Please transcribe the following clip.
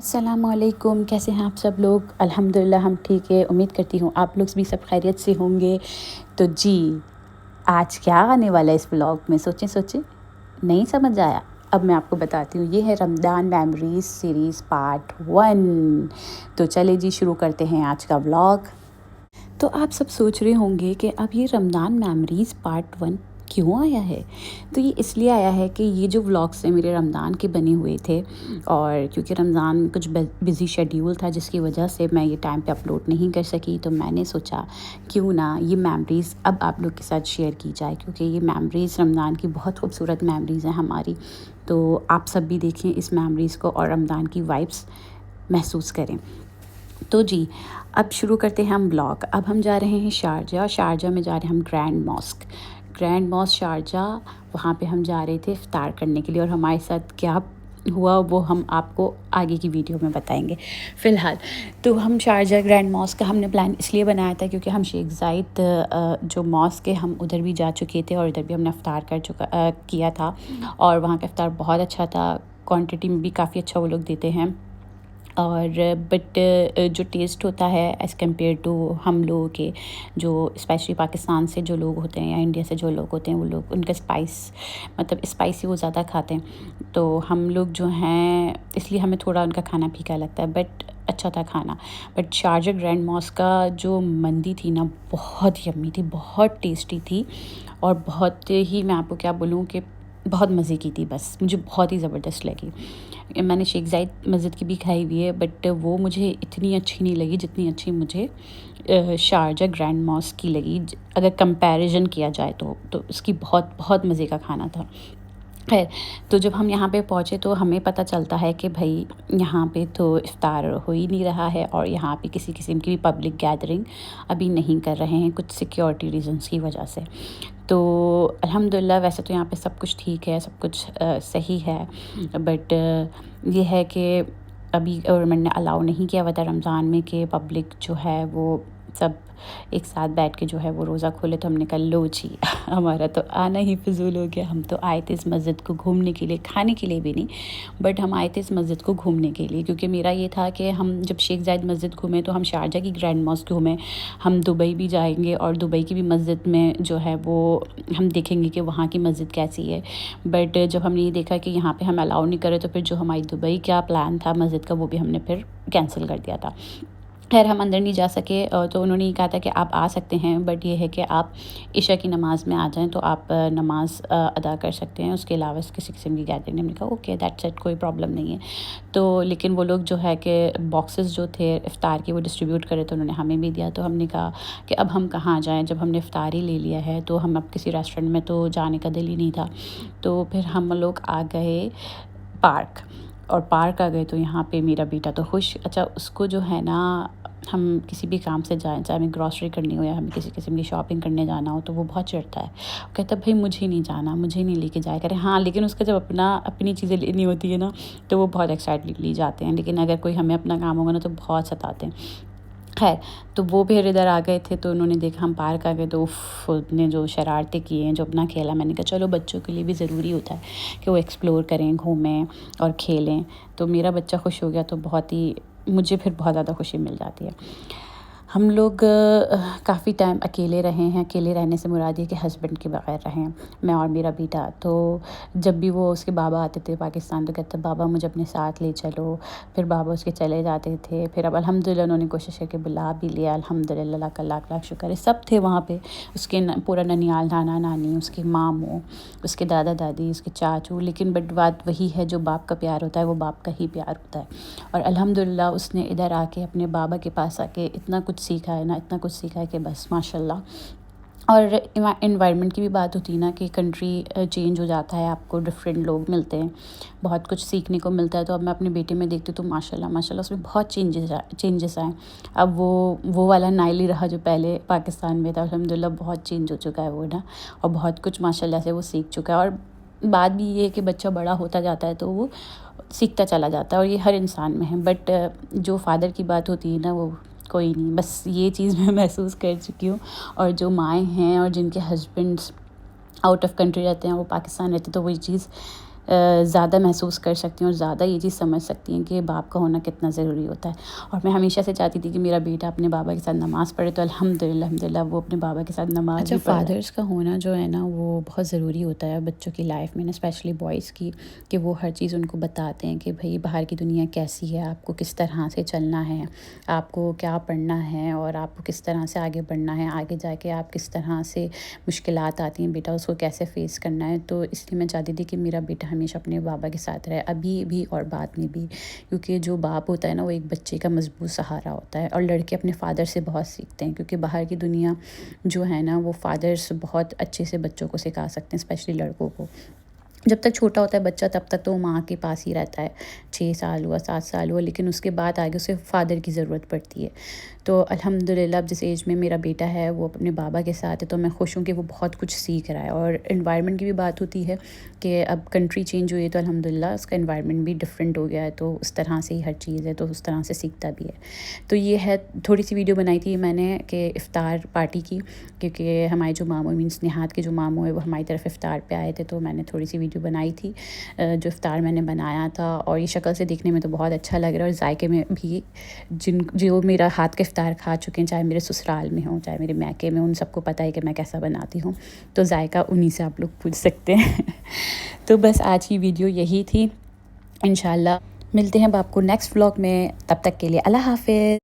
السلام علیکم، کیسے ہیں آپ سب لوگ؟ الحمدللہ ہم ٹھیک ہے، امید کرتی ہوں آپ لوگ بھی سب خیریت سے ہوں گے۔ تو جی آج کیا آنے والا ہے اس بلاگ میں؟ سوچیں نہیں سمجھ آیا؟ اب میں آپ کو بتاتی ہوں، یہ ہے رمضان میموریز سیریز پارٹ 1۔ تو چلے جی شروع کرتے ہیں آج کا بلاگ۔ تو آپ سب سوچ رہے ہوں گے کہ اب یہ رمضان میموریز پارٹ 1 کیوں آیا ہے؟ تو یہ اس لیے آیا ہے کہ یہ جو ولاگس ہیں میرے رمضان کے بنے ہوئے تھے، اور کیونکہ رمضان میں کچھ بزی شیڈیول تھا جس کی وجہ سے میں یہ ٹائم پہ اپلوڈ نہیں کر سکی، تو میں نے سوچا کیوں نہ یہ میموریز اب آپ لوگ کے ساتھ شیئر کی جائے، کیونکہ یہ میموریز رمضان کی بہت خوبصورت میموریز ہیں ہماری۔ تو آپ سب بھی دیکھیں اس میموریز کو اور رمضان کی وائبس محسوس کریں۔ تو جی اب شروع کرتے ہیں ہم بلاگ۔ اب ہم جا رہے ہیں شارجہ میں جا رہے ہیں ہم گرینڈ ماسک شارجہ۔ وہاں پہ ہم جا رہے تھے افطار کرنے کے لیے، اور ہمارے ساتھ کیا ہوا وہ ہم آپ کو آگے کی ویڈیو میں بتائیں گے۔ فی الحال تو ہم شارجہ گرینڈ ماسک کا ہم نے پلان اس لیے بنایا تھا کیونکہ ہم شیخ زاید جو ماسک ہے ہم ادھر بھی جا چکے تھے، اور ادھر بھی ہم نے افطار کیا تھا، اور وہاں کا افطار بہت اچھا تھا، کوانٹٹی میں بھی کافی اچھا وہ لوگ دیتے ہیں، اور بٹ جو ٹیسٹ ہوتا ہے ایز کمپیئر ٹو ہم لوگوں کے جو اسپیشلی پاکستان سے جو لوگ ہوتے ہیں یا انڈیا سے جو لوگ ہوتے ہیں، وہ لوگ ان کا اسپائسی وہ زیادہ کھاتے ہیں، تو ہم لوگ جو ہیں اس لیے ہمیں تھوڑا ان کا کھانا پھیکا لگتا ہے، بٹ اچھا تھا کھانا۔ بٹ شارجہ گرینڈ ماسک کا جو مندی تھی نا بہت یمی تھی، بہت ٹیسٹی تھی، اور بہت ہی میں آپ کو کیا بولوں کہ بہت مزے کی تھی، بس مجھے بہت ہی زبردست لگی۔ میں نے شیخ زاید مسجد کی بھی کھائی ہوئی ہے، بٹ وہ مجھے اتنی اچھی نہیں لگی جتنی اچھی مجھے شارجہ گرینڈ ماسک کی لگی، اگر کمپیریزن کیا جائے تو اس کی بہت مزے کا کھانا تھا۔ خیر تو جب ہم یہاں پہ پہنچے تو ہمیں پتہ چلتا ہے کہ بھائی یہاں پہ تو افطار ہو ہی نہیں رہا ہے، اور یہاں پہ کسی قسم کی بھی پبلک گیدرنگ ابھی نہیں کر رہے ہیں کچھ سیکیورٹی ریزنس کی وجہ سے۔ تو الحمدللہ ویسے تو یہاں پہ سب کچھ ٹھیک ہے، سب کچھ صحیح ہے، بٹ یہ ہے کہ ابھی گورنمنٹ نے الاؤ نہیں کیا ہوا تھا رمضان میں کہ پبلک جو ہے وہ سب ایک ساتھ بیٹھ کے جو ہے وہ روزہ کھولے، تو ہم نے کہا لو جی ہمارا تو آنا ہی فضول ہو گیا، ہم تو آئے تھے اس مسجد کو گھومنے کے لیے، کھانے کے لیے بھی نہیں، بٹ ہم آئے تھے اس مسجد کو گھومنے کے لیے، کیونکہ میرا یہ تھا کہ ہم جب شیخ زاید مسجد گھومیں تو ہم شارجہ کی گرینڈ ماسک گھومیں، ہم دبئی بھی جائیں گے اور دبئی کی بھی مسجد میں جو ہے وہ ہم دیکھیں گے کہ وہاں کی مسجد کیسی ہے، بٹ جب ہم نے یہ دیکھا کہ یہاں پہ ہم الاؤ نہیں کرے تو پھر جو ہماری دبئی کا پلان تھا مسجد کا وہ بھی ہم نے پھر کینسل کر دیا تھا۔ خیر ہم اندر نہیں جا سکے، تو انہوں نے یہ کہا تھا کہ آپ آ سکتے ہیں، بٹ یہ ہے کہ آپ عشاء کی نماز میں آ جائیں تو آپ نماز ادا کر سکتے ہیں، اس کے علاوہ کسی قسم کی گیدرنگ نہیں۔ ہم نے کہا اوکے دیٹس اٹ، کوئی پرابلم نہیں ہے۔ تو لیکن وہ لوگ جو ہے کہ باکسز جو تھے افطار کے وہ ڈسٹریبیوٹ کرے تو انہوں نے ہمیں بھی دیا، تو ہم نے کہا کہ اب ہم کہاں جائیں، جب ہم نے افطار ہی لے لیا ہے تو ہم اب کسی ریسٹورنٹ میں تو جانے کا دل ہی نہیں تھا۔ تو پھر ہم لوگ آ گئے پارک آ گئے، تو یہاں پہ میرا بیٹا تو خوش، اچھا اس کو جو ہے نا ہم کسی بھی کام سے جائیں، چاہے ہمیں گروسری کرنی ہو یا ہمیں کسی قسم کی شاپنگ کرنے جانا ہو، تو وہ بہت چڑھتا ہے، وہ کہتا ہے بھائی مجھے نہیں جانا، مجھے نہیں لے کے جایا کرے۔ ہاں لیکن اس کا جب اپنی چیزیں لینی ہوتی ہے نا تو وہ بہت ایکسائٹلی جاتے ہیں، لیکن اگر کوئی ہمیں اپنا کام ہوگا نا تو بہت ستاتے ہیں۔ خیر تو وہ پھر ادھر آ گئے تھے، تو انہوں نے دیکھا ہم پارک آ گئے تو نے جو شرارتیں کی ہیں، جو اپنا کھیلا، میں نے کہا چلو بچوں کے لیے بھی ضروری ہوتا ہے کہ وہ ایکسپلور کریں، گھومیں اور کھیلیں، تو میرا بچہ خوش ہو گیا تو مجھے پھر بہت زیادہ خوشی مل جاتی ہے۔ ہم لوگ کافی ٹائم اکیلے رہے ہیں، اکیلے رہنے سے مراد یہ کہ ہسبینڈ کے بغیر رہیں، میں اور میرا بیٹا۔ تو جب بھی وہ اس کے بابا آتے تھے پاکستان تو کہتا بابا مجھے اپنے ساتھ لے چلو، پھر بابا اس کے چلے جاتے تھے، پھر اب الحمدللہ انہوں نے کوشش کر کے بلا بھی لیا، الحمدللہ، اللہ کا لاکھ لاکھ شکر ہے، سب تھے وہاں پہ، اس کے پورا ننیال، نانا نانی، اس کے ماموں، اس کے دادا دادی، اس کے چاچو، لیکن بٹ بات وہی ہے، جو باپ کا پیار ہوتا ہے وہ باپ کا ہی پیار ہوتا ہے، اور الحمدللہ اس نے ادھر آ کے اپنے بابا کے پاس آ کے اتنا کچھ سیکھا ہے نا، اتنا کچھ سیکھا ہے کہ بس ماشاءاللہ۔ اور انوائرمنٹ کی بھی بات ہوتی ہے نا کہ کنٹری چینج ہو جاتا ہے، آپ کو ڈفرینٹ لوگ ملتے ہیں، بہت کچھ سیکھنے کو ملتا ہے، تو اب میں اپنے بیٹے میں دیکھتی ہوں تو ماشاءاللہ اس میں بہت چینجز آئیں، اب وہ والا نائل ہی رہا جو پہلے پاکستان میں تھا، الحمدللہ بہت چینج ہو چکا ہے وہ نا، اور بہت کچھ ماشاءاللہ سے وہ سیکھ چکا ہے، اور بات بھی یہ ہے کہ بچہ بڑا ہوتا جاتا ہے تو وہ سیکھتا چلا جاتا ہے، اور یہ ہر انسان میں ہے، بٹ جو فادر کی بات ہوتی ہے نا وہ کوئی نہیں، بس یہ چیز میں محسوس کر چکی ہوں، اور جو مائیں ہیں اور جن کے ہسبینڈس آؤٹ آف کنٹری رہتے ہیں، وہ پاکستان رہتے ہیں، تو وہی چیز زیادہ محسوس کر سکتی ہیں اور زیادہ یہ چیز سمجھ سکتی ہیں کہ باپ کا ہونا کتنا ضروری ہوتا ہے. اور میں ہمیشہ سے چاہتی تھی کہ میرا بیٹا اپنے بابا کے ساتھ نماز پڑھے، تو الحمدللہ وہ اپنے بابا کے ساتھ نماز بھی پڑھ رہا ہے. فادرس کا ہونا جو ہے نا وہ بہت ضروری ہوتا ہے بچوں کی لائف میں نا، اسپیشلی بوائز کی، کہ وہ ہر چیز ان کو بتاتے ہیں کہ بھئی باہر کی دنیا کیسی ہے، آپ کو کس طرح سے چلنا ہے، آپ کو کیا پڑھنا ہے، اور آپ کو کس طرح سے آگے بڑھنا ہے، آگے جا کے آپ کس طرح سے مشکلات آتی ہیں بیٹا اس کو کیسے فیس کرنا ہے. تو اس لیے میں چاہتی تھی کہ میرا بیٹا ہمیشہ اپنے بابا کے ساتھ رہے، ابھی بھی اور بعد میں بھی، کیونکہ جو باپ ہوتا ہے نا وہ ایک بچے کا مضبوط سہارا ہوتا ہے. اور لڑکے اپنے فادر سے بہت سیکھتے ہیں، کیونکہ باہر کی دنیا جو ہے نا وہ فادرس بہت اچھے سے بچوں کو سکھا سکتے ہیں، اسپیشلی لڑکوں کو. جب تک چھوٹا ہوتا ہے بچہ تب تک تو وہ ماں کے پاس ہی رہتا ہے، 6 سال ہوا 7 سال ہوا، لیکن اس کے بعد آگے اسے فادر کی ضرورت پڑتی ہے. تو الحمدللہ اب جس ایج میں میرا بیٹا ہے وہ اپنے بابا کے ساتھ ہے، تو میں خوش ہوں کہ وہ بہت کچھ سیکھ رہا ہے. اور انوائرمنٹ کی بھی بات ہوتی ہے کہ اب کنٹری چینج ہوئی ہے تو الحمدللہ اس کا انوائرمنٹ بھی ڈفرینٹ ہو گیا ہے، تو اس طرح سے ہی ہر چیز ہے، تو اس طرح سے سیکھتا بھی ہے. تو یہ ہے تھوڑی سی ویڈیو بنائی تھی میں نے کہ افطار پارٹی کی، کیونکہ ہمارے جو ماموں مینس نہاد کے جو ماموں ہیں وہ ہماری طرف افطار پہ آئے تھے، تو میں نے تھوڑی سی ویڈیو بنائی تھی جو افطار میں نے بنایا تھا. اور یہ شکل سے دیکھنے میں تو بہت اچھا لگ رہا ہے، اور ذائقے میں بھی جو میرا ہاتھ کا افطار کھا چکے ہیں، چاہے میرے سسرال میں ہوں چاہے میرے میکے میں، ان سب کو پتہ ہے کہ میں کیسا بناتی ہوں، تو ذائقہ انہی سے آپ لوگ پوچھ سکتے ہیں. تو بس آج کی ویڈیو یہی تھی. انشاءاللہ ملتے ہیں اب آپ کو نیکسٹ ولاگ میں، تب تک کے لیے اللہ حافظ.